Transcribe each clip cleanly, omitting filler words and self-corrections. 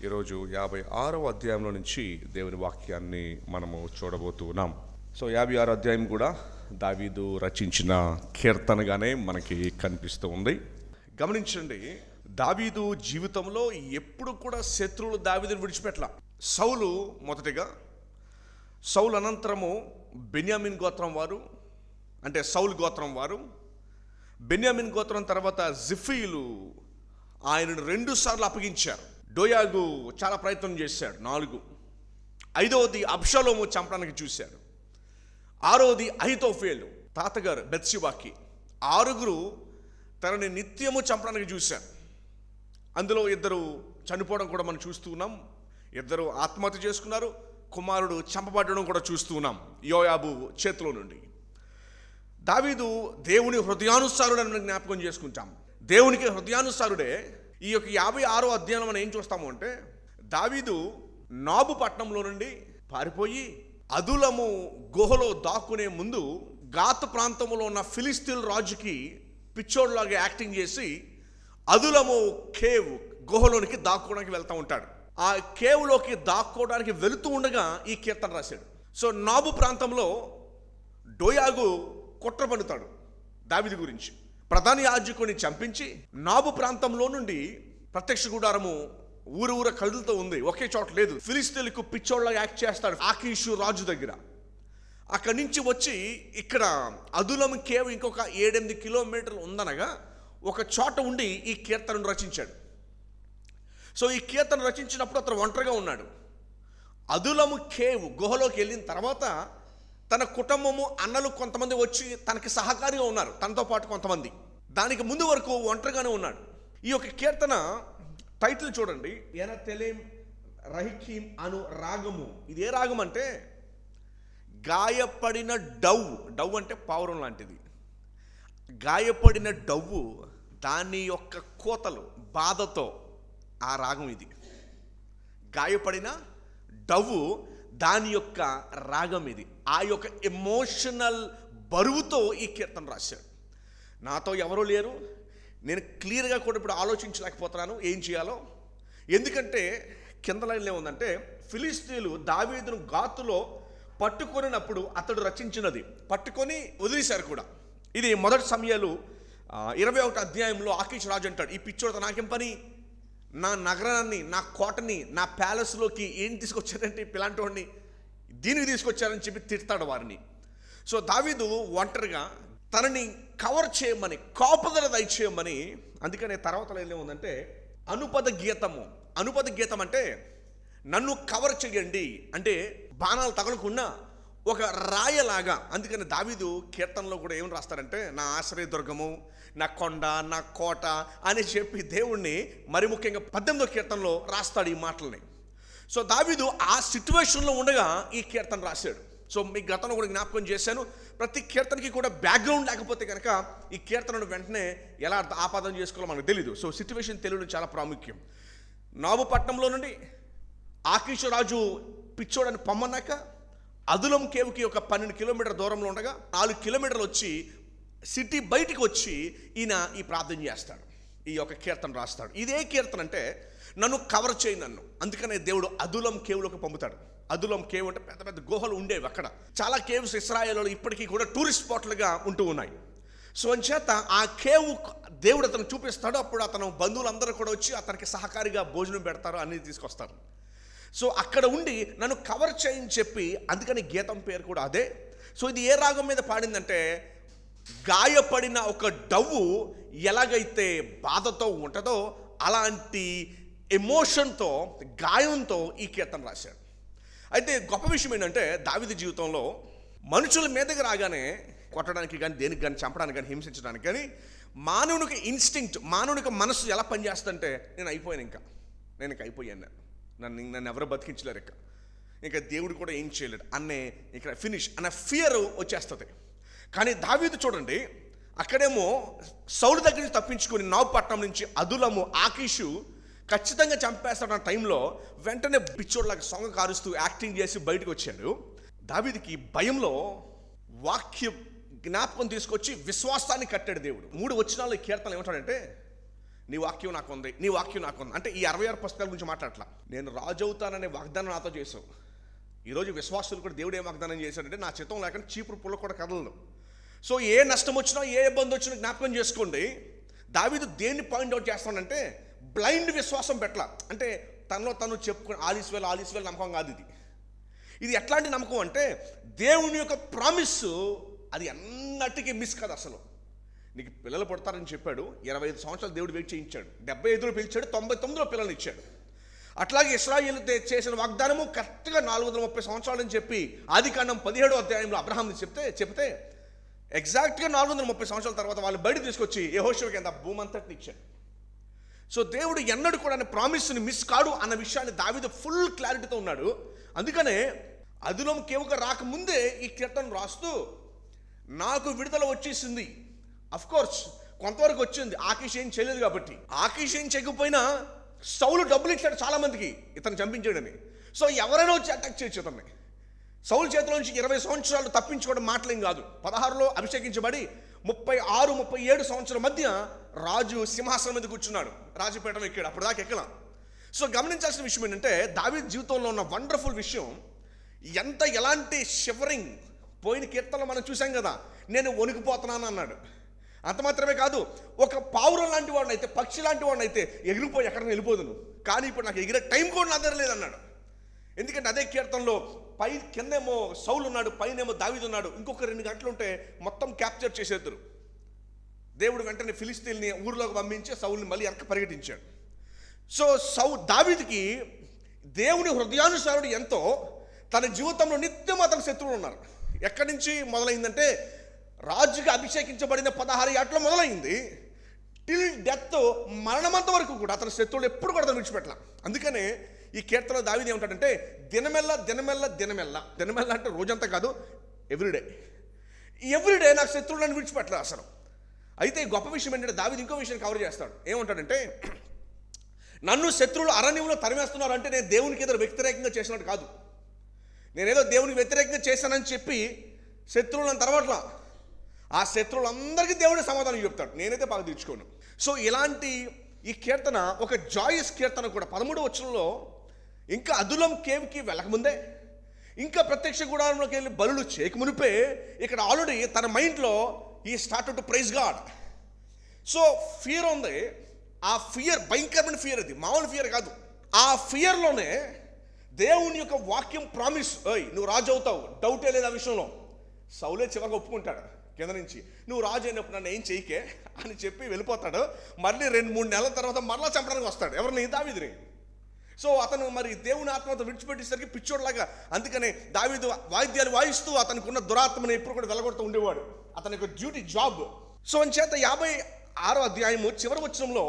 ఈరోజు 56వ అధ్యాయంలో నుంచి దేవుని వాక్యాన్ని మనము చూడబోతున్నాం. సో 56వ అధ్యాయం కూడా దావీదు రచించిన కీర్తనగానే మనకి కనిపిస్తూ ఉంది. గమనించండి, దావీదు జీవితంలో ఎప్పుడు కూడా శత్రువులు దావీదుని విడిచిపెట్టల. సౌలు మొదటిగా, సౌలు అనంతరము బెన్యామిన్ గోత్రం వారు, అంటే సౌలు గోత్రం వారు, బెన్యామిన్ గోత్రం తర్వాత జిఫీలు ఆయనను 2 సార్లు అప్పగించారు. డోయాగు చాలా ప్రయత్నం చేశాడు, 4. 5వది అబ్షాలోము చంపడానికి చూశాడు. 6వది అహితోఫేలు తాతగారు బెత్షెబాకి. 6 తనని నిత్యము చంపడానికి చూశారు. అందులో 2 చనిపోవడం కూడా మనం చూస్తూ ఉన్నాం. 2 ఆత్మహత్య చేసుకున్నారు. కుమారుడు చంపబడడం కూడా చూస్తూ ఉన్నాం యోయాబు చేతిలో నుండి. దావీదు దేవుని హృదయానుసారుడు అని జ్ఞాపకం చేసుకుంటాం. దేవునికి హృదయానుసారుడే. ఈ యొక్క 56వ అధ్యాయం మనం ఏం చూస్తాము అంటే, దావీదు నాబు పట్టణంలో నుండి పారిపోయి అదులము గుహలో దాక్కునే ముందు గాతు ప్రాంతంలో ఉన్న ఫిలిస్తీన్ రాజుకి పిచ్చోడ్లాగా యాక్టింగ్ చేసి అదులము కేవ్ గుహలోనికి దాక్కోవడానికి వెళ్తూ ఉంటాడు. ఆ కేవ్లోకి దాక్కోవడానికి వెళుతూ ఉండగా ఈ కీర్తన రాశాడు. సో నాబు ప్రాంతంలో డోయాగు కుట్ర పన్నుతాడు దావీదు గురించి. ప్రధాన యాజకుని చంపించి నాబు ప్రాంతంలో నుండి ప్రత్యక్ష గుడారము ఊరు కదులుతూ ఉంది, ఒకే చోట లేదు. ఫిలిస్తీన్లకు పిచ్చోళ్ళగా యాక్ట్ చేస్తాడు ఆకీషు రాజు దగ్గర. అక్కడి నుంచి వచ్చి ఇక్కడ అదులం కేవ్ ఇంకొక 7-8 కిలోమీటర్లు ఉందనగా ఒక చోట ఉండి ఈ కీర్తనను రచించాడు. సో ఈ కీర్తన రచించినప్పుడు అతను ఒంటరిగా ఉన్నాడు. అదులము కేవ్ గుహలోకి వెళ్ళిన తర్వాత తన కుటుంబము, అన్నలు కొంతమంది వచ్చి తనకి సహకారిగా ఉన్నారు, తనతో పాటు కొంతమంది. దానికి ముందు వరకు ఒంటరిగానే ఉన్నాడు. ఈ యొక్క కీర్తన టైటిల్ చూడండి, ఎనతెలేం రహికీం అను రాగము. ఇది ఏ రాగం అంటే గాయపడిన డవ్ అంటే పావురం లాంటిది. గాయపడిన డవ్వు దాని యొక్క కోతలు బాధతో ఆ రాగం ఇది. గాయపడిన డవ్వు దాని యొక్క రాగం ఇది. ఆ యొక్క ఎమోషనల్ బరువుతో ఈ కీర్తన రాశాడు. నాతో ఎవరూ లేరు, నేను క్లియర్గా కూడా ఇప్పుడు ఆలోచించలేకపోతున్నాను ఏం చేయాలో. ఎందుకంటే కింద లైన్లో ఉందంటే, ఫిలిస్తీన్లు దావీదును గాతులో పట్టుకొనినప్పుడు అతడు రచించినది పట్టుకొని వదిలేశారు కూడా. ఇది మొదటి సమయాలు 21వ అధ్యాయంలో ఆకీషు రాజు అంటాడు, ఈ పిచ్చోడితో నాకేం పని, నా నగరాన్ని, నా కోటని, నా ప్యాలెస్లోకి ఏం తీసుకొచ్చారంటే పిలాంటి వాడిని దీనికి తీసుకొచ్చారని చెప్పి తిడతాడు వారిని. సో దావీదు ఒంటరిగా తనని కవర్ చేయమని, కాపుదల దయచేయమని, అందుకనే తర్వాత ఏముందంటే అనుపద గీతము. అనుపద గీతం అంటే నన్ను కవర్ చేయండి, అంటే బాణాలు తగలకుండా ఒక రాయలాగా. అందుకని దావీదు కీర్తనలో కూడా ఏమని రాస్తారంటే, నా ఆశ్రయదుర్గము, నా కొండ, నా కోట అని చెప్పి దేవుణ్ణి మరి ముఖ్యంగా 18వ కీర్తనలో రాస్తాడు ఈ మాటల్ని. సో దావీదు ఆ సిచ్యువేషన్లో ఉండగా ఈ కీర్తన రాశాడు. సో మీ గతంలో కూడా జ్ఞాపకం చేశాను, ప్రతి కీర్తనకి కూడా బ్యాక్గ్రౌండ్ లేకపోతే కనుక ఈ కీర్తనను వెంటనే ఎలా ఆపాదన చేసుకోవాలో మనకు తెలీదు. సో సిచ్యువేషన్ తెలియడం చాలా ప్రాముఖ్యం. నాబు పట్టణంలో నుండి ఆకీషు రాజు పిచ్చోడని పొమ్మన్నాక అదులం కేవ్కి ఒక 12 కిలోమీటర్ దూరంలో ఉండగా 4 కిలోమీటర్లు వచ్చి సిటీ బయటికి వచ్చి ఈయన ఈ ప్రార్థన చేస్తాడు, ఈ యొక్క కీర్తన రాస్తాడు. ఇదే కీర్తన అంటే నన్ను కవర్ చేయి నన్ను. అందుకనే దేవుడు అదులం కేవ్లోకి పంపుతాడు. అదులం కేవ్ అంటే పెద్ద పెద్ద గుహలు ఉండేవి అక్కడ. చాలా కేవ్స్ ఇశ్రాయేలులో ఇప్పటికీ కూడా టూరిస్ట్ స్పాట్లుగా ఉంటూ ఉన్నాయి. సో అంచేత ఆ కేవ్ దేవుడు అతను చూపిస్తాడు. అప్పుడు అతను బంధువులందరూ కూడా వచ్చి అతనికి సహకారిగా భోజనం పెడతారు, అన్నీ తీసుకొస్తారు. సో అక్కడ ఉండి నన్ను కవర్ చేయని చెప్పి, అందుకని గీతం పేరు కూడా అదే. సో ఇది ఏ రాగం మీద పాడిందంటే, గాయపడిన ఒక డవ్వు ఎలాగైతే బాధతో ఉంటుందో అలాంటి ఎమోషన్తో, గాయంతో ఈ కీర్తన రాశాడు. అయితే గొప్ప విషయం ఏంటంటే, దావీదు జీవితంలో మనుషుల మీదకి రాగానే కొట్టడానికి కానీ, దేనికి కానీ, చంపడానికి కానీ, హింసించడానికి కానీ, మానవునికి ఇన్స్టింక్ట్, మానవునికి మనసు ఎలా పనిచేస్తుందంటే, నేను అయిపోయాను, నేను అయిపోయాను, నన్ను ఎవరు బతికించలేరు, ఇంకా దేవుడు కూడా ఏం చేయలేడు అన్నే, ఇక్కడ ఫినిష్ అన్న ఫియర్ వచ్చేస్తుంది. కానీ దావీదు చూడండి, అక్కడేమో సౌలు దగ్గర నుంచి తప్పించుకొని నాబు పట్టణం నుంచి అదులము ఆకీషు ఖచ్చితంగా చంపేస్తాడన్న టైంలో వెంటనే పిచ్చోడ్లాగా సొంగ కారుస్తూ యాక్టింగ్ చేసి బయటకు వచ్చాడు. దావీదుకి భయంలో వాక్య జ్ఞాపకం తీసుకొచ్చి విశ్వాసాన్ని కట్టాడు దేవుడు. 3 వచనాలు ఈ కీర్తనలు ఏమంటాడంటే, నీ వాక్యం నాకు ఉంది, నీ వాక్యం నాకు ఉంది అంటే ఈ 66 పుస్తకాల గురించి మాట్లాడట్లా. నేను రాజు అవుతాననే వాగ్దానం నాతో చేసావు. ఈరోజు విశ్వాసులు కూడా దేవుడు ఏం వాగ్దానం చేశాడంటే, నా చిత్తం లేకుండా చీపురు పుల్ల కూడా కదలదు. సో ఏ నష్టం వచ్చినా ఏ ఇబ్బంది వచ్చినా జ్ఞాపకం చేసుకోండి, దావీదు దేన్ని పాయింట్అవుట్ చేస్తానంటే బ్లైండ్ విశ్వాసం పెట్టలా. అంటే తనలో తను చెప్పుకుని ఆలిస్వేల్ నమ్మకం కాదు ఇది. ఇది ఎట్లాంటి నమ్మకం అంటే దేవుని యొక్క ప్రామిస్ అది ఎన్నటికీ మిస్ కాదు. అసలు నీకు పిల్లలు పుడతారని చెప్పాడు, 25 సంవత్సరాలు దేవుడు వెయిట్ చేయించాడు, 75లో పిలిచాడు, 99లో పిల్లలు ఇచ్చాడు. అట్లాగే ఇశ్రాయేలు చేసిన వాగ్దానము కరెక్ట్గా 430 సంవత్సరాలని చెప్పి ఆదికాండం 17వ అధ్యాయంలో అబ్రహాంని చెప్తే ఎగ్జాక్ట్గా 430 సంవత్సరాల తర్వాత వాళ్ళు బయట తీసుకొచ్చి యెహోషువకి అంత భూమి అంతటిని ఇచ్చాడు. సో దేవుడు ఎన్నడూ కూడా ప్రామిస్ని మిస్ కాడు అన్న విషయాన్ని దావీదు ఫుల్ క్లారిటీతో ఉన్నాడు. అందుకనే అదులం కేవక రాకముందే ఈ కీర్తన రాస్తూ నాకు విడుదల వచ్చేసింది. అఫ్కోర్స్ కొంతవరకు వచ్చింది, ఆకీష్ ఏం చేయలేదు కాబట్టి. ఆకీష్ ఏం చేయకపోయినా సౌలు డబ్బులు ఇచ్చాడు చాలా మందికి ఇతను చంపించాడని. సో ఎవరైనా వచ్చి అటాక్ చేయొచ్చు ఇతన్ని. సౌలు చేతిలో నుంచి 20 సంవత్సరాలు తప్పించుకోవడం మాటలేం కాదు. 16లో అభిషేకించబడి 36-37 సంవత్సరాల మధ్య రాజు సింహాసనం మీద కూర్చున్నాడు, రాజపీఠం ఎక్కాడు, అప్పుడు దాకా ఎక్కలా. సో గమనించాల్సిన విషయం ఏంటంటే దావీదు జీవితంలో ఉన్న వండర్ఫుల్ విషయం, ఎలాంటి షివరింగ్ పోయిన కీర్తనలో మనం చూసాం కదా, నేను వణికిపోతున్నాను అన్నాడు. అంత మాత్రమే కాదు, ఒక పావురం లాంటి వాడిని అయితే, పక్షి లాంటి వాడిని అయితే ఎగిరిపోయి ఎక్కడికి వెళ్ళిపోదును, కానీ ఇప్పుడు నాకు ఎగిరే టైం కూడా నా దగ్గర లేదన్నాడు. ఎందుకంటే అదే కీర్తనలో కిందేమో సౌలు ఉన్నాడు, పైనేమో దావీదు ఉన్నాడు. ఇంకొక 2 గంటలు ఉంటే మొత్తం క్యాప్చర్ చేసేద్దరు. దేవుడు వెంటనే ఫిలిస్తీన్ని ఊరిలోకి పంపించి సౌలుని మళ్ళీ వెనక్కి పరిగెట్టించాడు. సో దావీదుకి దేవుని హృదయానుసారుడు ఎంతో, తన జీవితంలో నిత్యం అతని శత్రువులు ఉన్నారు. ఎక్కడి నుంచి మొదలైందంటే రాజుగా అభిషేకించబడిన 16 ఏటలో మొదలైంది. టిల్ డెత్, మరణమంత వరకు కూడా అతని శత్రువులు ఎప్పుడు కూడా అతను విడిచిపెట్టాల. అందుకనే ఈ కీర్తనలో దావీదు ఏమంటాడంటే దినమెల్ల అంటే రోజంతా కాదు, ఎవ్రీడే నాకు శత్రువులను విడిచిపెట్టలేదు అసలు. అయితే గొప్ప విషయం ఏంటంటే దావీదు ఇంకో విషయం కవర్ చేస్తాడు. ఏమంటాడంటే, నన్ను శత్రువులు అరణ్యంలో తరిమేస్తున్నారు అంటే నేను దేవునికి ఏదో వ్యతిరేకంగా చేసినట్టు కాదు, నేనేదో దేవునికి వ్యతిరేకంగా చేశానని చెప్పి శత్రువులను తర్వాట్లా, ఆ శత్రువులందరికీ దేవుడే సమాధానం చెప్తాడు, నేనైతే బాగా తీర్చుకోను. సో ఇలాంటి ఈ కీర్తన ఒక జాయస్ కీర్తన కూడా 13వ వచనంలో ఇంకా అదులం కేవ్కి వెళ్ళకముందే, ఇంకా ప్రత్యక్ష గుడారంలోకి వెళ్ళి బలులు చేయకమునిపే ఇక్కడ ఆల్రెడీ తన మైండ్లో ఈ started to praise God. So fear ఉంది, ఆ ఫియర్ భయంకరమైన ఫియర్, అది మామూలు ఫియర్ కాదు. ఆ ఫియర్లోనే దేవుని యొక్క వాక్యం ప్రామిస్, నువ్వు రాజు అవుతావు, డౌటే లేదు ఆ విషయంలో. సౌలే చివరికి ఒప్పుకుంటాడు కింద నుంచి, నువ్వు రాజు అయినప్పుడు నన్ను ఏం చేయకే అని చెప్పి వెళ్ళిపోతాడు. మళ్ళీ 2-3 నెలల తర్వాత మరలా చంపడానికి వస్తాడు ఎవరిని, దావీదుని. సో అతను మరి దేవుని ఆత్మతో విడిచిపెట్టేసరికి పిచ్చోడ్లాగా, అందుకనే దావీదు వాయిద్యాలు వాయిస్తూ అతనికి ఉన్న దురాత్మని ఎప్పుడు కూడా వెలగొడుతూ ఉండేవాడు, అతని యొక్క డ్యూటీ జాబ్. సో అంచేత 56వ అధ్యాయము చివరి వచనంలో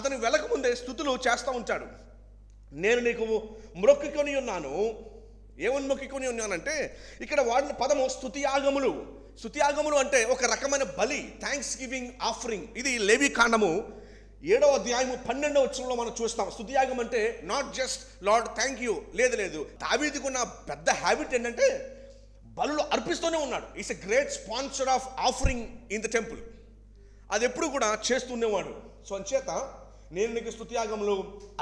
అతను వెళ్ళకముందే స్తుతులు చేస్తూ ఉంటాడు. నేను నీకు మొక్కుకొని ఉన్నాను. ఏమని మొక్కుకొని ఉన్నానంటే ఇక్కడ వాడిన పదము స్తుతియాగములు. స్తుతియాగములు అంటే ఒక రకమైన బలి, థ్యాంక్స్ గివింగ్ ఆఫరింగ్. ఇది లేవి కాండము 7వ అధ్యాయము 12వ వచనంలో మనం చూస్తాం. స్తుతియాగం అంటే not just lord thank you, లేదు. దావీదుకు ఉన్న పెద్ద హ్యాబిట్ ఏంటంటే బలులు అర్పిస్తూనే ఉన్నాడు. Is a great sponsor of offering in the temple. అది ఎప్పుడు కూడా చేస్తుండేవాడు. సో అంచేత నేను నీకు స్తుతియాగములు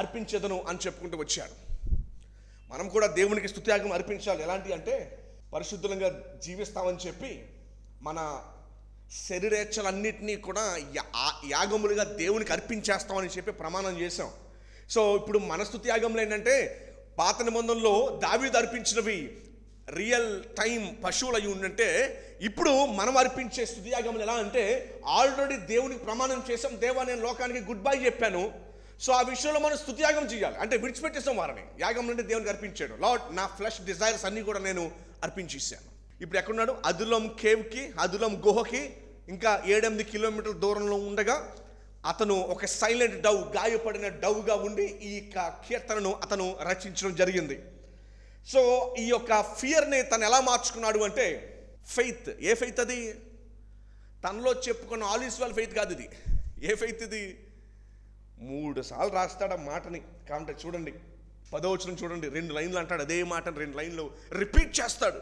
అర్పించేదను అని చెప్పుకుంటూ వచ్చాడు. మనం కూడా దేవునికి స్తుతియాగం అర్పించాలి. ఎలాంటి అంటే పరిశుద్ధంగా జీవిస్తామని చెప్పి మన శరీరేచ్ఛలన్నింటినీ కూడా యాగములుగా దేవునికి అర్పించేస్తామని చెప్పి ప్రమాణం చేశాం. సో ఇప్పుడు మన స్తుతియాగంలో ఏంటంటే పాత నిబంధనలో దావీదు అర్పించినవి రియల్ టైం పశువులు అయి ఉండంటే, ఇప్పుడు మనం అర్పించే స్తుతియాగములు ఎలా అంటే ఆల్రెడీ దేవునికి ప్రమాణం చేసాం, దేవా నేను లోకానికి గుడ్ బై చెప్పాను. సో ఆ విషయంలో మనం స్తుతియాగం చేయాలి. అంటే విడిచిపెట్టేసాం వారిని. యాగం నుండి దేవునికి అర్పించాడు. లార్డ్ నా ఫ్లెష్ డిజైర్స్ అన్నీ కూడా నేను అర్పించేసాను. ఇప్పుడు ఎక్కడున్నాడు? అదులం కేవ్కి, అదులం గుహకి ఇంకా 7-8 కిలోమీటర్ల దూరంలో ఉండగా అతను ఒక సైలెంట్ డవ్, గాయపడిన డవ్గా ఉండి ఈ కీర్తనను అతను రచించడం జరిగింది. సో ఈ యొక్క ఫియర్ని తను ఎలా మార్చుకున్నాడు అంటే ఫెయిత్. ఏ ఫెయిత్ అది? తనలో చెప్పుకున్న ఆలిస్వాల్ ఫెయిత్ కాదు ఇది. ఏ ఫెయిత్ ఇది? 3 సార్లు రాస్తాడు ఆ మాటని. కాబట్టి చూడండి 10వ వచనం చూడండి, 2 లైన్లు అంటాడు అదే మాటను 2 లైన్లు రిపీట్ చేస్తాడు.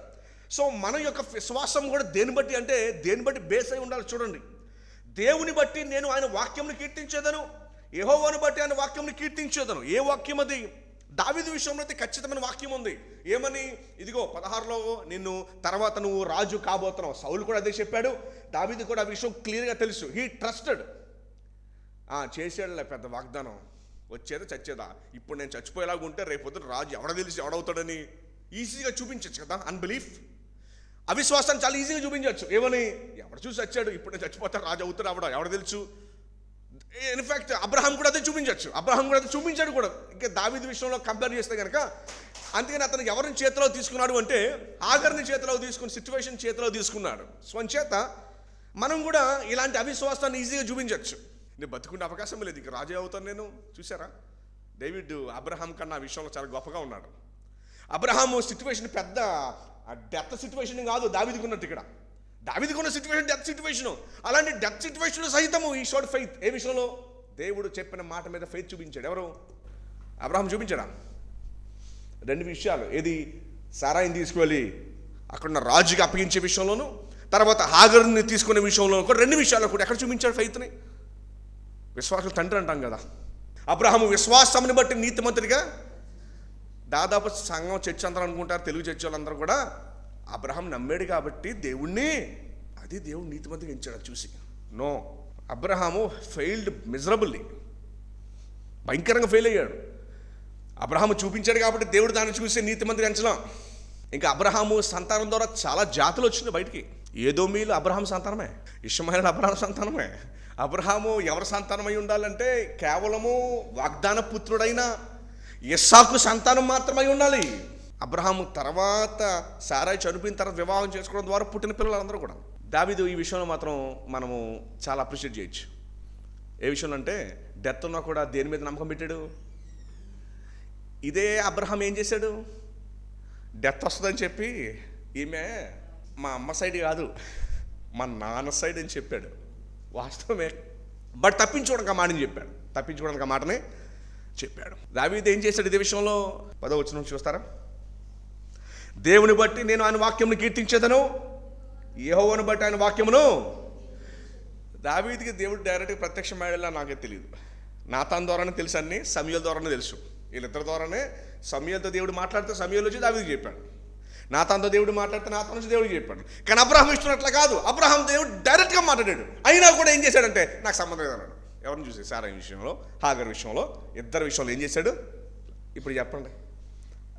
సో మన యొక్క విశ్వాసం కూడా దేని బట్టి అంటే దేని బట్టి బేస్ అయి ఉండాలి. చూడండి, దేవుని బట్టి నేను ఆయన వాక్యంను కీర్తించేదను. యెహోవాను బట్టి ఆయన వాక్యంని కీర్తించేదను. ఏ వాక్యం అది? దావీదు విషయంలో అయితే ఖచ్చితమైన వాక్యం ఉంది. ఏమని? ఇదిగో 16లో నిన్ను తర్వాత నువ్వు రాజు కాబోతున్నావు. సౌలు కూడా అదే చెప్పాడు, దావీదు కూడా ఆ విషయం క్లియర్గా తెలుసు. He trusted. చేసాడులే పెద్ద వాగ్దానం, వచ్చేదా చచ్చేదా, ఇప్పుడు నేను చచ్చిపోయేలాగా ఉంటే రేపొద్దున రాజు ఎవడ తెలిసి ఎవడవుతాడని ఈజీగా చూపించచ్చు కదా. అన్బిలీఫ్, అవిశ్వాసాన్ని చాలా ఈజీగా చూపించవచ్చు. ఏమని? ఎవడు చూసి వచ్చాడు, ఇప్పుడు నేను చచ్చిపోతాడు, రాజు అవుతాడు అవడం ఎవడ తెలుసు. ఇన్ఫ్యాక్ట్ అబ్రహాం కూడా అదే చూపించవచ్చు. అబ్రహాం కూడా అదే చూపించాడు కూడా. ఇంకా దావీదు విషయంలో కంపేర్ చేస్తే కనుక. అందుకని అతను ఎవరిని చేతిలో తీసుకున్నాడు అంటే హాగర్ని చేతిలో తీసుకుని, సిచ్యువేషన్ చేతిలో తీసుకున్నాడు. స్వంచేత మనం కూడా ఇలాంటి అవిశ్వాసాన్ని ఈజీగా చూపించవచ్చు. నేను బతుకుంటే అవకాశం లేదు, ఇక రాజే అవుతాను నేను. చూసారా, డేవిడ్ అబ్రహాం కన్నా ఆ విషయంలో చాలా గొప్పగా ఉన్నాడు. అబ్రహాము సిచ్యువేషన్ పెద్ద డెత్ సిచ్యువేషన్ కాదు దావీదుకున్నట్టు. ఇక్కడ దావీదుకున్న సిచ్యువేషన్ డెత్ సిచ్యువేషను. అలాంటి డెత్ సిచ్యువేషన్లో సహితము ఈ షోడ్ ఫెయిత్. ఏ విషయంలో? దేవుడు చెప్పిన మాట మీద ఫెయిత్ చూపించాడు. ఎవరు? అబ్రహాం చూపించాడా? 2 విషయాలు. ఏది? సారాయిని తీసుకువెళ్ళి అక్కడున్న రాజుకి అప్పగించే విషయంలోను, తర్వాత హాగర్ని తీసుకునే విషయంలో కూడా 2 విషయాల్లో కూడా ఎక్కడ చూపించాడు ఫెయిత్ని? విశ్వాసుల తండ్రి అంటాం కదా. అబ్రహాము విశ్వాసాన్ని బట్టి నీతిమంతుడిగా, దాదాపు సంఘం చర్చ అందరూ అనుకుంటారు, తెలుగు చర్చ వాళ్ళందరూ కూడా అబ్రహాం నమ్మాడు కాబట్టి దేవుణ్ణి, అది దేవుడు నీతిమంతుడిగా ఎంచాడు చూసి. నో, అబ్రహాము ఫెయిల్డ్ మిజరబుల్లీ, భయంకరంగా ఫెయిల్ అయ్యాడు. అబ్రహాము చూపించాడు కాబట్టి దేవుడు దాన్ని చూసి నీతిమంతుడిగా ఎంచడం. ఇంకా అబ్రహాము సంతానం ద్వారా చాలా జాతులు వచ్చినాయి బయటికి. ఏదోమీలు అబ్రహాం సంతానమే, ఇష్మాయేలు అబ్రహాం సంతానమే. అబ్రహాము ఎవరి సంతానమై ఉండాలంటే కేవలము వాగ్దాన పుత్రుడైన ఇస్సాకు సంతానం మాత్రమై ఉండాలి. అబ్రహాము తర్వాత సారాయి చనిపోయిన తర్వాత వివాహం చేసుకోవడం ద్వారా పుట్టిన పిల్లలందరూ కూడా. దావీదు ఈ విషయంలో మాత్రం మనము చాలా అప్రిషియేట్ చేయొచ్చు. ఏ విషయంలో అంటే డెత్ ఉన్నా కూడా దేని మీద నమ్మకం పెట్టాడు? ఇదే అబ్రహాం ఏం చేశాడు? డెత్ వస్తుందని చెప్పి ఈమె మా అమ్మ సైడ్ కాదు మా నాన్న సైడ్ అని చెప్పాడు. వాస్తవమే, బట్ తప్పించుకోవడానికి ఆ మాటని చెప్పాడు. తప్పించుకోవడానికి ఆ మాటని చెప్పాడు. దావీదు ఏం చేశాడు ఇదే విషయంలో? 10వ వచనం చూస్తారా? దేవుని బట్టి నేను ఆయన వాక్యమును కీర్తించేదను, యెహోవాను బట్టి ఆయన వాక్యమును. దావీదుకి దేవుడు డైరెక్ట్గా ప్రత్యక్షమయ్యేలా నాకే తెలియదు. నాతాన్ ద్వారానే తెలుసు, అన్ని సమూయేలు ద్వారానే తెలుసు. వీళ్ళిద్దరి ద్వారానే. సమూయేలుతో దేవుడు మాట్లాడితే సమూయేలు వచ్చి దావీదుకి చెప్పాడు, నాతాన్తో దేవుడు మాట్లాడితే నాతాన్ నుంచి దేవుడికి చెప్పాడు. కానీ అబ్రహాం ఇష్టం కాదు. అబ్రహాం దేవుడు డైరెక్ట్గా మాట్లాడాడు. అయినా కూడా ఏం చేశాడంటే నాకు సంబంధం లేదన్నాడు. ఎవరిని చూసి? సారా విషయంలో, హాగర్ విషయంలో, ఇద్దరు విషయంలో ఏం చేశాడు? ఇప్పుడు చెప్పండి,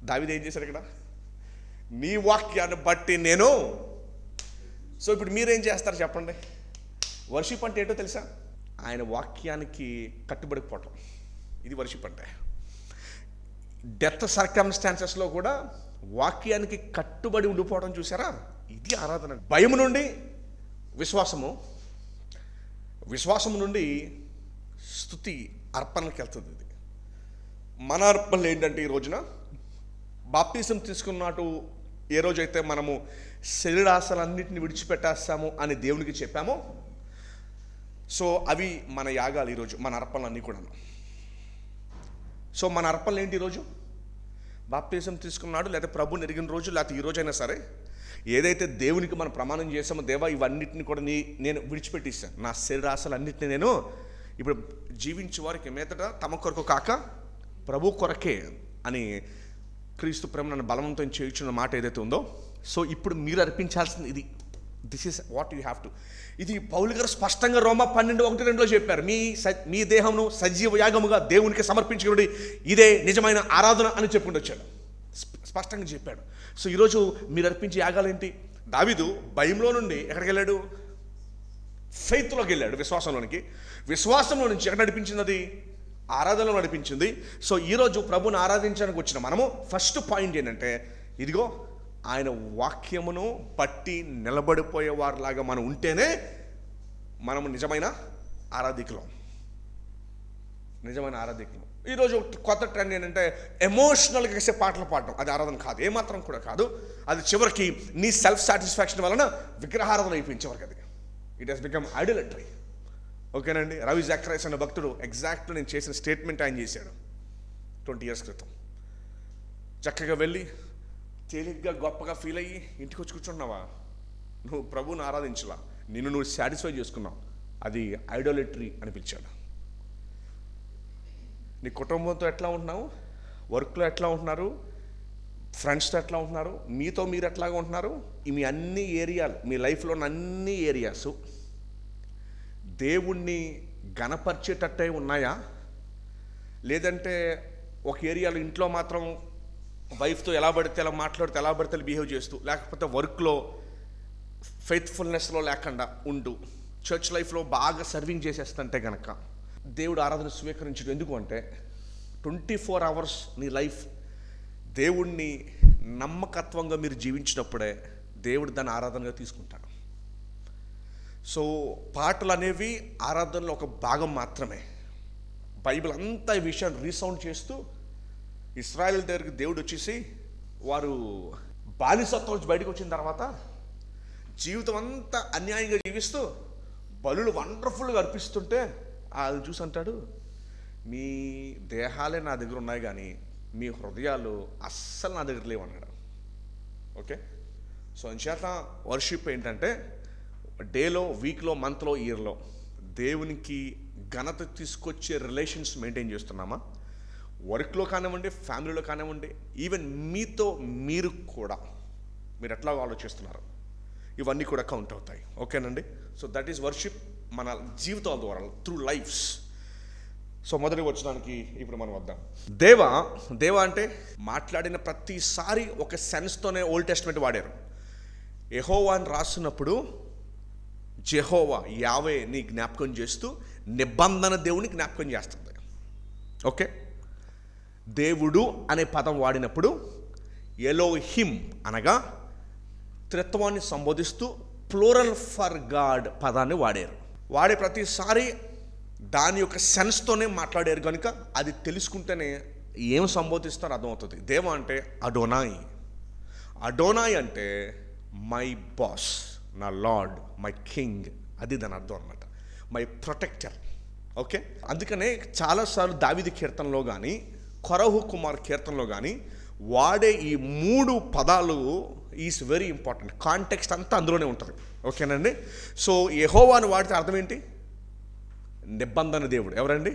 దావీదు ఏం చేశాడు ఇక్కడ? నీ వాక్యాన్ని బట్టి నేను. సో ఇప్పుడు మీరేం చేస్తారు చెప్పండి? వర్షిప్ అంటే ఏంటో తెలుసా? ఆయన వాక్యానికి కట్టుబడిపోవటం. ఇది వర్షిప్ అంటే. డెత్ సర్కమ్స్టాన్సెస్లో కూడా వాక్యానికి కట్టుబడి ఉండిపోవడం చూసారా? ఇది ఆరాధన. భయం నుండి విశ్వాసము, విశ్వాసము నుండి స్తుతి అర్పణకి వెళ్తుంది. ఇది మన అర్పణలు ఏంటంటే ఈ రోజున బాప్తిజం తీసుకున్నట్టు ఏ రోజైతే మనము శరీరాశలన్నింటిని విడిచిపెట్టేస్తాము అని దేవునికి చెప్పామో, సో అవి మన యాగాలు ఈరోజు, మన అర్పణలన్నీ కూడా. సో మన అర్పణలు ఏంటి ఈరోజు? బాప్తిజం తీసుకున్నాడు, లేదా ప్రభుని ఎరిగిన రోజు, లేకపోతే ఈ రోజైనా సరే ఏదైతే దేవునికి మనం ప్రమాణం చేసామో, దేవా ఇవన్నిటిని కూడా నేను విడిచిపెట్టిస్తాను, నా శరీరాశలన్నింటినీ నేను ఇప్పుడు జీవించే వారికి మీదట తమ కొరకు కాక ప్రభు కొరకే అని క్రీస్తు ప్రేమ నన్ను బలవంతం చేయించిన మాట ఏదైతే ఉందో, సో ఇప్పుడు మీరు అర్పించాల్సింది ఇది. This is what you have to. ఇది పౌలు గారు స్పష్టంగా రోమా 12:1-2 చెప్పారు. మీ దేహమును సజీవ యాగముగా దేవునికి సమర్పించుకుని ఇదే నిజమైన ఆరాధన అని చెప్పుకుంటూ వచ్చాడు, స్పష్టంగా చెప్పాడు. సో ఈరోజు మీరు అర్పించే యాగాలు ఏంటి? దావీదు భయంలో నుండి ఎక్కడికి వెళ్ళాడు? ఫెయిత్లోకి వెళ్ళాడు, విశ్వాసంలోనికి. విశ్వాసంలో నుంచి ఎక్కడ నడిపించింది? అది ఆరాధనలో నడిపించింది. సో ఈరోజు ప్రభుని ఆరాధించడానికి వచ్చిన మనము ఫస్ట్ పాయింట్ ఏంటంటే, ఇదిగో ఆయన వాక్యమును బట్టి నిలబడిపోయేవారిలాగా మనం ఉంటేనే మనము నిజమైన ఆరాధికులం. నిజమైన ఆరాధికులం. ఈరోజు కొత్త ట్రెండ్ ఏంటంటే ఎమోషనల్గా వేసే పాటలు పాడడం. అది ఆరాధన కాదు, ఏమాత్రం కూడా కాదు. అది చివరికి నీ సెల్ఫ్ సాటిస్ఫాక్షన్ వలన విగ్రహారాధన అయిపోయింది చివరికి. అది ఇట్ హెస్ బికమ్ ఐడలట్రీ. ఓకేనండి. రవి జాక్రైస్ అనే భక్తుడు ఎగ్జాక్ట్గా నేను చేసిన స్టేట్మెంట్ ఆయన చేశాడు 20 years క్రితం. చక్కగా వెళ్ళి తేలిగ్గా గొప్పగా ఫీల్ అయ్యి ఇంటికి వచ్చి కూర్చుంటున్నావా? నువ్వు ప్రభువుని ఆరాధించలా, నిన్ను నువ్వు సాటిస్ఫై చేసుకున్నావు. అది ఐడోలట్రీ అని పిలిచాడు. నీ కుటుంబంతో ఎట్లా ఉంటున్నావు, వర్క్లో ఎట్లా ఉంటున్నారు, ఫ్రెండ్స్తో ఎట్లా ఉంటున్నారు, మీతో మీరు ఎట్లాగా ఉంటున్నారు, మీ అన్ని ఏరియాలు, మీ లైఫ్లో అన్ని ఏరియాస్ దేవుణ్ణి గణపరిచేటట్టే ఉన్నాయా? లేదంటే ఒక ఏరియాలో ఇంట్లో మాత్రం వైఫ్తో ఎలా పడితే ఎలా మాట్లాడితే ఎలా పడితే బిహేవ్ చేస్తూ, లేకపోతే వర్క్లో ఫెయిత్ఫుల్నెస్లో లేకుండా ఉండు, చర్చ్ లైఫ్లో బాగా సర్వింగ్ చేసేస్తుంటే కనుక దేవుడు ఆరాధన స్వీకరించడం. ఎందుకు అంటే 24 hours నీ లైఫ్ దేవుణ్ణి నమ్మకత్వంగా మీరు జీవించినప్పుడే దేవుడు దాన్ని ఆరాధనగా తీసుకుంటాడు. సో పాటలు అనేవి ఆరాధనలో ఒక భాగం మాత్రమే. బైబిల్ అంతా ఈ విషయాన్ని రీసౌండ్ చేస్తూ ఇశ్రాయేల్ దగ్గరికి దేవుడు వచ్చేసి వారు బానిసత్వం నుంచి బయటకు వచ్చిన తర్వాత జీవితం అంతా అన్యాయంగా జీవిస్తూ బలులు వండర్ఫుల్గా అర్పిస్తుంటే అది చూసి అంటాడు, మీ దేహాలే నా దగ్గర ఉన్నాయి కానీ మీ హృదయాలు అస్సలు నా దగ్గర లేవన్నాడు. ఓకే, సో అంచేత వర్షిప్ ఏంటంటే డేలో, వీక్లో, మంత్లో, ఇయర్లో దేవునికి ఘనత తీసుకొచ్చే రిలేషన్స్ మెయింటైన్ చేస్తున్నామా? వర్క్లో కానివ్వండి, ఫ్యామిలీలో కానివ్వండి, ఈవెన్ మీతో మీరు కూడా మీరు ఎట్లా ఆలోచిస్తున్నారు, ఇవన్నీ కూడా కౌంట్ అవుతాయి. ఓకేనండి. సో దట్ ఈస్ వర్షిప్ మన జీవితాల ద్వారా, త్రూ లైఫ్స్. సో మొదటి వచనానికి ఇప్పుడు మనం వద్దాం. దేవ అంటే మాట్లాడిన ప్రతిసారి ఒక సెన్స్తోనే ఓల్డ్ టెస్ట్మెంట్ వాడారు. యెహోవా అని రాస్తున్నప్పుడు జెహోవా, యావేని జ్ఞాపకం చేస్తూ నిబంధన దేవుని జ్ఞాపకం చేస్తుంది. ఓకే, దేవుడు అనే పదం వాడినప్పుడు ఎలోహిమ్ అనగా త్రిత్వాన్ని సంబోధిస్తూ ప్లూరల్ ఫర్ గాడ్ పదాన్ని వాడారు. వాడే ప్రతిసారి దాని యొక్క సెన్స్తోనే మాట్లాడారు కనుక అది తెలుసుకుంటేనే ఏం సంబోధిస్తారో అర్థమవుతుంది. దేవ అంటే అడోనాయ్ అంటే మై బాస్, నా లార్డ్, మై కింగ్, అది దాని అర్థం అనమాట, మై ప్రొటెక్టర్. ఓకే, అందుకనే చాలాసార్లు దావీదు కీర్తనలో కానీ కొరహు కుమార్ కీర్తనలో కానీ వాడే ఈ 3 పదాలు ఈజ్ వెరీ ఇంపార్టెంట్. కాంటెక్స్ట్ అంతా అందులోనే ఉంటుంది. ఓకేనండి. సో యెహోవాను వాడితే అర్థం ఏంటి? నిబంధన దేవుడు. ఎవరండి?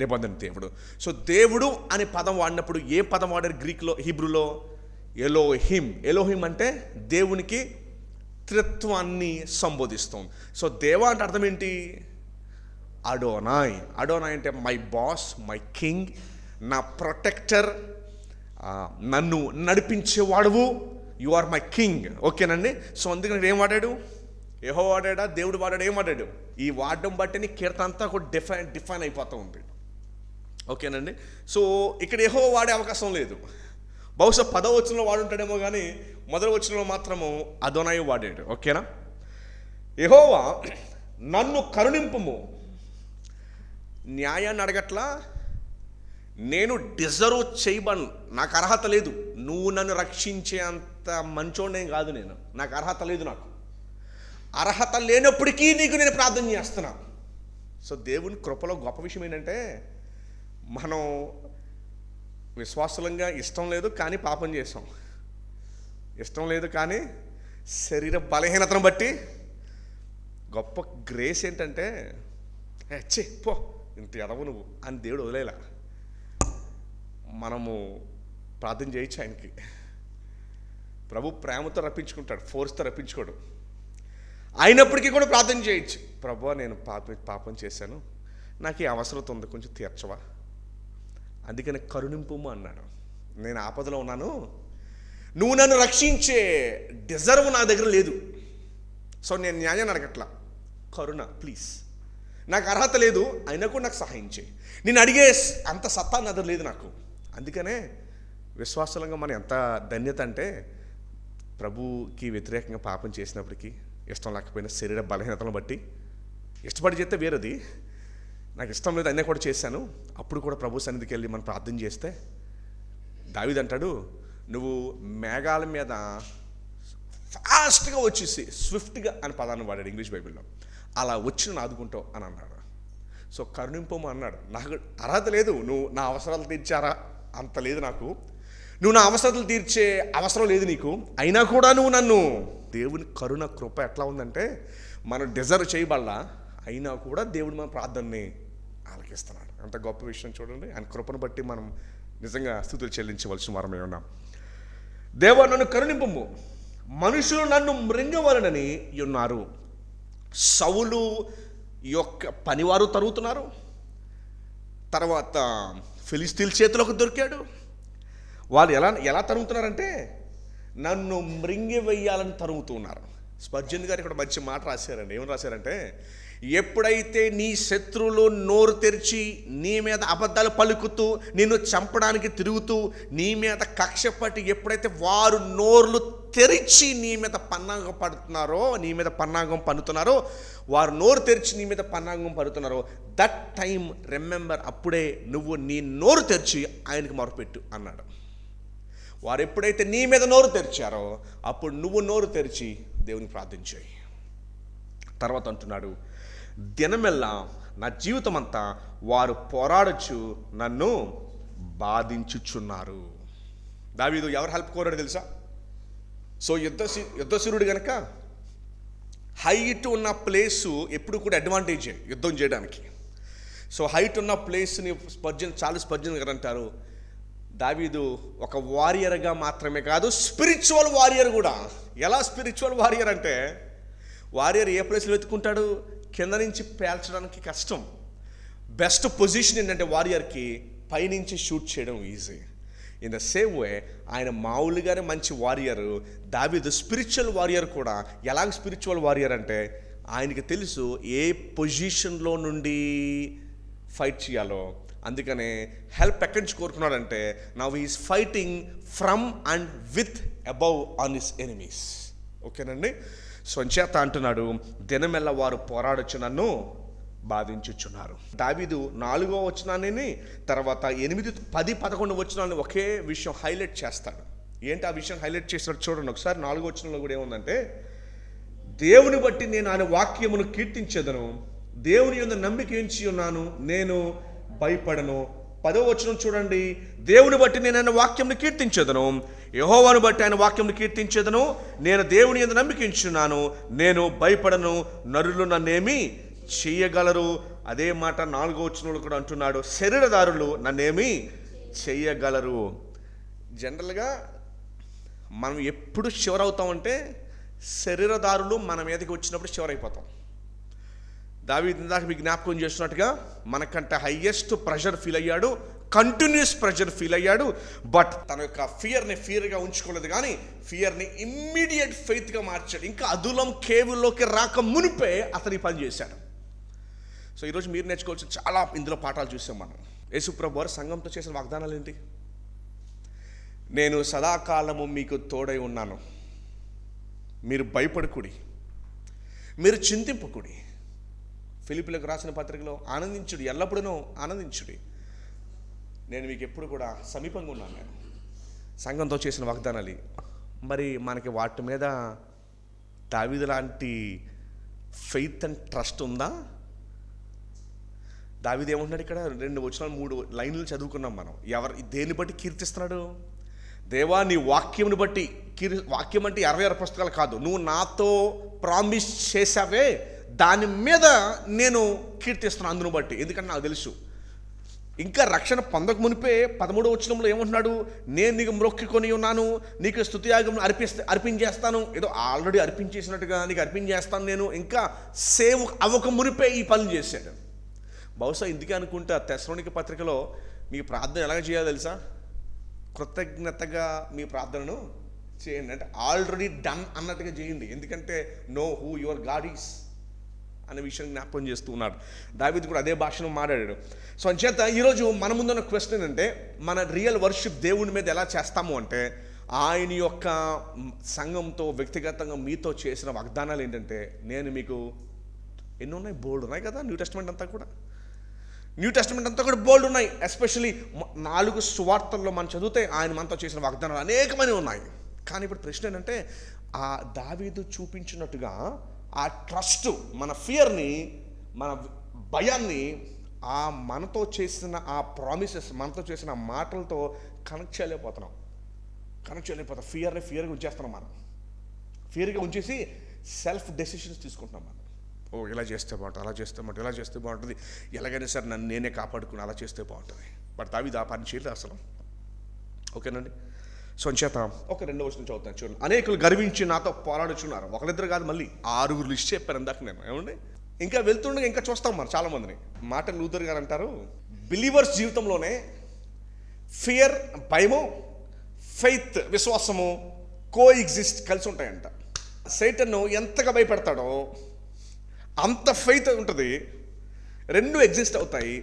నిబంధన దేవుడు. సో దేవుడు అనే పదం వాడినప్పుడు ఏ పదం వాడారు గ్రీక్లో, హీబ్రూలో? ఎలోహిమ్ అంటే దేవునికి త్రిత్వాన్ని సంబోధిస్తాం. సో దేవా అంటే అర్థం ఏంటి? అడోనాయ్ అంటే మై బాస్, మై కింగ్, నా ప్రొటెక్టర్, నన్ను నడిపించేవాడువు, యు ఆర్ మై కింగ్. ఓకేనండి. సో అందుకని ఏం వాడాడు? యెహోవా వాడాడా, దేవుడు వాడాడు, ఏం వాడాడు? ఈ వాడడం బట్టి కీర్తన అంతా కూడా డిఫైన్ అయిపోతూ ఉంది. ఓకేనండి. సో ఇక్కడ యెహోవా వాడే అవకాశం లేదు. బహుశా 10వ వచనంలో వాడుంటాడేమో కానీ మొదటి వచనంలో మాత్రము అదోనాయి వాడాడు. ఓకేనా. యెహోవా నన్ను కరుణింపుము, న్యాయాన్ని అడగట్లా, నేను డిజర్వ్ చేయబను, నాకు అర్హత లేదు, నువ్వు నన్ను రక్షించే అంత మంచోడేం కాదు, నాకు అర్హత లేదు, నాకు అర్హత లేనప్పటికీ నీకు నేను ప్రార్థన చేస్తున్నా. సో దేవుని కృపలో గొప్ప విషయం ఏంటంటే మనం విశ్వాసులంగా ఇష్టం లేదు కానీ పాపం చేసాం, ఇష్టం లేదు కానీ శరీర బలహీనతను బట్టి గొప్ప గ్రేస్ ఏంటంటే పో ఇంత ఎదవు నువ్వు అని దేవుడు వదిలేలా. మనము ప్రార్థన చేయొచ్చు ఆయనకి. ప్రభు ప్రేమతో రప్పించుకుంటాడు, ఫోర్స్తో రప్పించుకోడు. అయినప్పటికీ కూడా ప్రార్థన చేయొచ్చు. ప్రభు నేను పాపం చేశాను, నాకు ఈ అవసరత ఉంది, కొంచెం తీర్చవా. అందుకని కరుణింపుము అన్నాడు. నేను ఆపదలో ఉన్నాను, నువ్వు నన్ను రక్షించే డిజర్వ్ నా దగ్గర లేదు. సో నేను న్యాయాన్ని అడగట్లా, కరుణ ప్లీజ్. నాకు అర్హత లేదు, అయినా కూడా నాకు సహాయం చేయి. నేను అడిగే అంత సత్తా నా దగ్గర లేదు నాకు. అందుకనే విశ్వాసంగా మనం ఎంత ధన్యత అంటే ప్రభుకి వ్యతిరేకంగా పాపం చేసినప్పటికీ, ఇష్టం లేకపోయినా శరీర బలహీనతలను బట్టి ఇష్టపడి చేస్తే వేరేది, నాకు ఇష్టం లేదు అయినా కూడా చేశాను, అప్పుడు కూడా ప్రభు సన్నిధికి వెళ్ళి మనం ప్రార్థన చేస్తే దావీదు అంటాడు, నువ్వు మేఘాల మీద ఫాస్ట్గా వచ్చేసి, స్విఫ్ట్గా అని పదాన్ని వాడాడు ఇంగ్లీష్ బైబిల్లో, అలా వచ్చి నన్ను ఆదుకుంటావు అని అన్నాడు. సో కరుణింపము అన్నాడు. నాకు అర్హత లేదు, నువ్వు నా అవసరాలు తీర్చారా అంత లేదు నాకు, నువ్వు నా అవసరాలు తీర్చే అవసరం లేదు నీకు, అయినా కూడా నువ్వు నన్ను. దేవుని కరుణ కృప ఎట్లా ఉందంటే మనం డిజర్వ్ చేయబడలా, అయినా కూడా దేవుడు మన ప్రార్థనని ఆలకిస్తున్నాడు. అంత గొప్ప విషయం చూడండి. ఆయన కృపను బట్టి మనం నిజంగా స్తుతులు చెల్లించవలసిన వారమే ఉన్నాం. దేవా నన్ను కరుణింపుము, మనుషులు నన్ను మృంగవలనని ఉన్నారు. సౌలు యొక్క పనివారు తరుగుతున్నారు, తర్వాత ఫిలిస్తీన్ల చేతిలోకి దొరికాడు. వాళ్ళు ఎలా తరుగుతున్నారంటే నన్ను మృంగి వెయ్యాలని తరుగుతున్నారు. స్పర్జన్ గారు ఇక్కడ మంచి మాట రాశారండి. ఏమని రాశారంటే, ఎప్పుడైతే నీ శత్రువులు నోరు తెరిచి నీ మీద అబద్ధాలు పలుకుతూ నిన్ను చంపడానికి తిరుగుతూ నీ మీద కక్ష పట్టి ఎప్పుడైతే వారు నోర్లు తెరిచి నీ మీద పన్నాగం పడుతున్నారో, నీ మీద పన్నాగం పన్నుతున్నారో, వారు నోరు తెరిచి నీ మీద పన్నాగం పడుతున్నారో, దట్ టైం రిమెంబర్, అప్పుడే నువ్వు నీ నోరు తెరిచి ఆయనకు మొరపెట్టు అన్నాడు. వారు ఎప్పుడైతే నీ మీద నోరు తెరిచారో అప్పుడు నువ్వు నోరు తెరిచి దేవుని ప్రార్థించాయి. తర్వాత అంటున్నాడు, దినమెల్లా నా జీవితం అంతా వారు పోరాడచ్చు నన్ను బాధించుచున్నారు. దావీదు ఎవరు హెల్ప్ కోరాడు తెలుసా? సో యుద్ధశూరుడు కనుక హైట్ ఉన్న ప్లేసు ఎప్పుడు కూడా అడ్వాంటేజే యుద్ధం చేయడానికి. సో హైట్ ఉన్న ప్లేస్ని స్పర్జన్ గారు అంటారు, దావీదు ఒక వారియర్గా మాత్రమే కాదు, స్పిరిచువల్ వారియర్ కూడా. ఎలా స్పిరిచువల్ వారియర్ అంటే, వారియర్ ఏ ప్లేస్లో వెతుక్కుంటాడు? కింద నుంచి పేల్చడానికి కష్టం. బెస్ట్ పొజిషన్ ఏంటంటే వారియర్కి పైనుంచి షూట్ చేయడం easy. In the same way ఆయన మామూలుగానే మంచి వారియర్, దావీదు స్పిరిచువల్ వారియర్ కూడా. ఎలాగ స్పిరిచువల్ వారియర్ అంటే, ఆయనకి తెలుసు ఏ పొజిషన్లో నుండి ఫైట్ చేయాలో. అందుకనే హెల్ప్ ఎక్కడి నుంచి కోరుకున్నాడంటే, now he's fighting from and with above on his enemies. ఓకేనండి. సో చేత అంటున్నాడు, దినమెల్ల వారు పోరాడొచ్చు నన్ను బాధించుచున్నారు. దావీదు 4వ వచనాన్ని తర్వాత 8, 10, 11 వచనాన్ని ఒకే విషయం హైలైట్ చేస్తాడు. ఏంటి ఆ విషయం హైలైట్ చేస్తాడు చూడండి ఒకసారి. 4వ వచనంలో కూడా ఏముందంటే, దేవుని బట్టి నేను ఆయన వాక్యమును కీర్తించెదను, దేవుని యందు నమ్మిక ఉంచి ఉన్నాను, నేను భయపడను. 10వ వచనం చూడండి, దేవుని బట్టి నేను ఆయన వాక్యంను కీర్తించెదను, యెహోవాను బట్టి ఆయన వాక్యంను కీర్తించెదను, నేను దేవుని యందు నమ్మిక ఉంచున్నాను, నేను భయపడను, నరులు నన్నేమి చెయ్యగలరు. అదే మాట 4వ వచనంలో కూడా అంటున్నాడు, శరీరదారులు నన్నేమి చెయ్యగలరు. జనరల్గా మనం ఎప్పుడు చివరవుతామంటే, శరీరదారులు మన మీదకి వచ్చినప్పుడు చివరైపోతాం. దావీదు ఇందాక మీకు జ్ఞాపకం చేస్తున్నట్టుగా మనకంటే హైయెస్ట్ ప్రెషర్ ఫీల్ అయ్యాడు, కంటిన్యూస్ ప్రెషర్ ఫీల్ అయ్యాడు. బట్ తన యొక్క ఫియర్గా ఉంచుకోలేదు, కానీ ఫియర్ని ఇమ్మీడియట్ ఫెయిత్గా మార్చాడు. ఇంకా అదులం కేవుల్లోకి రాక మునిపే అతని పని చేశాడు. సో ఈరోజు మీరు నేర్చుకోవాల్సిన చాలా ఇందులో పాఠాలు చూసాం మనం. యేసుప్రభు వారు సంఘంతో చేసిన వాగ్దానాలు ఏంటి? నేను సదాకాలము మీకు తోడై ఉన్నాను, మీరు భయపడకుడి, మీరు చింతింపకుడి. ఫిలిప్పీలకు రాసిన పత్రికలో ఆనందించుడి, ఎల్లప్పుడూ ఆనందించుడి, నేను మీకు ఎప్పుడు కూడా సమీపంగా ఉన్నాను. నేను సంఘంతో చేసిన వాగ్దానాలు. మరి మనకి వాటి మీద దావీదు లాంటి ఫెయిత్ అండ్ ట్రస్ట్ ఉందా? దావీదు ఏమంటున్నాడు ఇక్కడ? 2 వచనాలు 3 లైన్లు చదువుకున్నాం మనం. దేన్ని బట్టి కీర్తిస్తున్నాడు? దేవా నీ వాక్యమును బట్టి. వాక్యం అంటే 66 పుస్తకాలు కాదు, నువ్వు నాతో ప్రామిస్ చేసావే దాని మీద నేను కీర్తిస్తున్నాను, అందును బట్టి. ఎందుకంటే నాకు తెలుసు ఇంకా రక్షణ పొందక మునిపే 13వ వచనంలో ఏమంటున్నాడు? నేను నీకు మ్రొక్కుకొని ఉన్నాను, నీకు స్తుతియాగం అర్పించేస్తాను. ఏదో ఆల్రెడీ అర్పించేసినట్టుగా నీకు అర్పించేస్తాను నేను. ఇంకా సేవ్ అవ్వక మునిపే ఈ పనులు చేశాడు. బహుశా ఇందుకే అనుకుంటా తెస్సలోనిక పత్రికలో మీ ప్రార్థన ఎలాగ చేయాలో తెలుసా? కృతజ్ఞతగా మీ ప్రార్థనను చేయండి అంటే ఆల్రెడీ డన్ అన్నట్టుగా చేయండి. ఎందుకంటే know who your God is అనే విషయం జ్ఞాపకం చేస్తూ ఉన్నాడు. దావీదు కూడా అదే భాషను మాట్లాడాడు. సో అంచేత ఈరోజు మన ముందున్న క్వశ్చన్ అంటే, మన రియల్ వర్షిప్ దేవుని మీద ఎలా చేస్తాము అంటే, ఆయన యొక్క సంఘంతో వ్యక్తిగతంగా మీతో చేసిన వాగ్దానాలు ఏంటంటే, నేను మీకు ఎన్ని ఉన్నాయి? బోల్డ్ ఉన్నాయి కదా. న్యూ టెస్టిమెంట్ అంతా కూడా బోల్డ్ ఉన్నాయి. ఎస్పెషల్లీ 4 సువార్తల్లో మనం చదివితే ఆయన మనతో చేసిన వాగ్దానాలు అనేకమైన ఉన్నాయి. కానీ ఇప్పుడు ప్రశ్న ఏంటంటే, ఆ దావీదు చూపించినట్టుగా ఆ ట్రస్ట్, మన ఫియర్ని, మన భయాన్ని ఆ మనతో చేసిన ఆ ప్రామిసెస్, మనతో చేసిన మాటలతో కనెక్ట్ చేయలేకపోతున్నాం. ఫియర్గా ఉంచేస్తున్నాం మనం. ఫియర్గా ఉంచేసి సెల్ఫ్ డెసిషన్స్ తీసుకుంటున్నాం మనం. ఓ ఇలా చేస్తే బాగుంటుంది, అలా చేస్తే బాగుంటుంది, ఇలా చేస్తే బాగుంటుంది, ఎలాగైనా సరే నన్ను నేనే కాపాడుకుని అలా చేస్తే బాగుంటుంది. బట్ దావీదు ఆ పని చేయలేదు అసలు. ఓకేనండి. సో అంచేత ఒక 2వ వచనం చదువుతాను చూడండి. అనేకులు గర్వించి నాతో పోరాడుచున్నారు. ఒకరిద్దరు కాదు, మళ్ళీ 6 లిస్ట్ చెప్పారు ఇందాక నేను. ఏమండి, ఇంకా వెళ్తుండగా ఇంకా చూస్తాం మనం చాలామందిని. మార్టిన్ లూథర్ గారు అంటారు, బిలీవర్స్ జీవితంలోనే ఫియర్, భయము, ఫెయిత్, విశ్వాసము కోఎగ్జిస్ట్, కలిసి ఉంటాయంట. సైటన్ను ఎంతగా భయపెడతాడో అంత ఫెయిత్ ఉంటుంది, 2 ఎగ్జిస్ట్ అవుతాయి.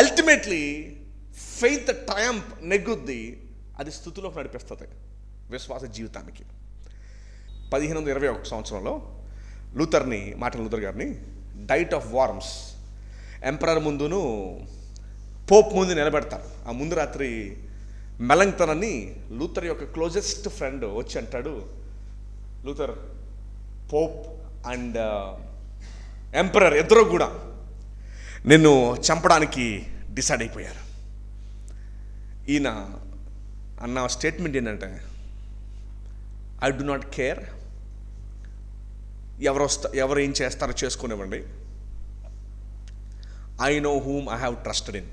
అల్టిమేట్లీ ఫెయిత్ ట్రయంప్, నెగ్గుద్ది, అది స్థుతిలోకి నడిపిస్తుంది విశ్వాస జీవితానికి. 1521 సంవత్సరంలో మార్టిన్ లూథర్ గారిని డైట్ ఆఫ్ వార్మ్స్ ఎంపరర్ ముందును పోప్ ముందు నిలబెడతారు. ఆ ముందు రాత్రి మెలంగ్టన్ అని లూథర్ యొక్క క్లోజెస్ట్ ఫ్రెండ్ వచ్చి అంటాడు, లూథర్, పోప్ అండ్ ఎంపరర్ ఇద్దరు కూడా నిన్ను చంపడానికి డిసైడ్ అయిపోయారు. ఈయన అన్న స్టేట్మెంట్ ఏంటంటే, ఐ డు నాట్ కేర్, ఎవరు ఏం చేస్తారో చేసుకునేవ్వండి, I know whom I have trusted in,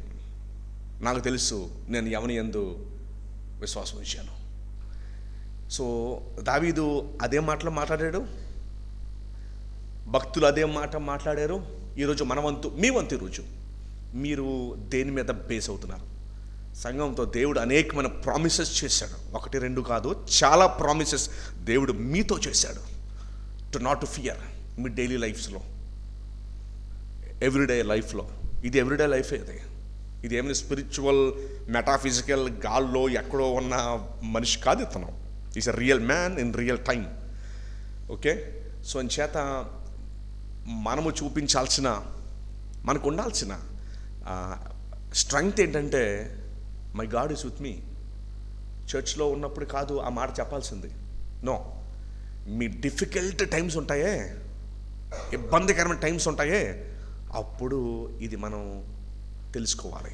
నాకు తెలుసు నేను ఎవని యందు విశ్వాసం ఉంచాను. సో దావీదు అదే మాటలు మాట్లాడాడు, భక్తులు అదే మాట మాట్లాడారు. ఈరోజు మన వంతు, మీ వంతు ఈరోజు మీరు దేని మీద బేస్ అవుతున్నారు? సంఘంతో దేవుడు అనేకమైన ప్రామిసెస్ చేశాడు, 1, 2 కాదు, చాలా ప్రామిసెస్ దేవుడు మీతో చేశాడు. నాట్ టు ఫియర్ మీ డైలీ లైఫ్స్లో, ఎవ్రీడే లైఫ్లో. ఇది ఎవ్రీడే లైఫే. ఇది ఏమైనా స్పిరిచువల్ మెటాఫిజికల్ గాల్లో ఎక్కడో ఉన్న మనిషి కాదు ఇతను. Is a real man in real time. Okay. So అంచేత మనము చూపించాల్సిన, మనకు ఉండాల్సిన స్ట్రెంగ్త్ ఏంటంటే, my God is with me. చర్చ్లో ఉన్నప్పుడు కాదు ఆ మాట చెప్పాల్సింది. నో, మీ డిఫికల్ట్ టైమ్స్ ఉంటాయే, ఇబ్బందికరమైన టైమ్స్ ఉంటాయే, అప్పుడు ఇది మనం తెలుసుకోవాలి,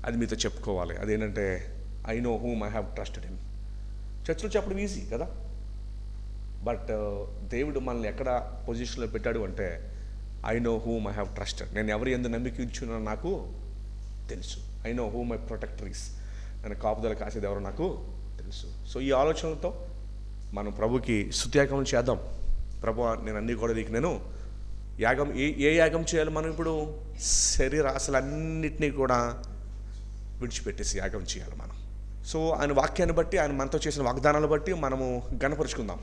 అది మీతో చెప్పుకోవాలి. అదేంటంటే, I know whom I have trusted him. చర్చ్లో చెప్పడం ఈజీ కదా, బట్ దేవుడు మనల్ని ఎక్కడ పొజిషన్లో పెట్టాడు అంటే, I know whom I have trusted, నేను ఎవరి యందు నమ్మిక ఉంచున్నా నాకు తెలుసు. I know whom my protector is, నేను కాపుదల కాసేది ఎవరో నాకు తెలుసు. సో ఈ ఆలోచనలతో మనం ప్రభుకి స్తుత్యాగం చేద్దాం. ప్రభు, నేను అన్నీ కూడా నీకు నేను యాగం, ఏ యాగం చేయాలి మనం ఇప్పుడు? శరీర ఆశలన్నిటినీ కూడా విడిచిపెట్టేసి యాగం చేయాలి మనం. సో ఆయన వాక్యాన్ని బట్టి, ఆయన మనతో చేసిన వాగ్దానాలు బట్టి మనము గణపరుచుకుందాం.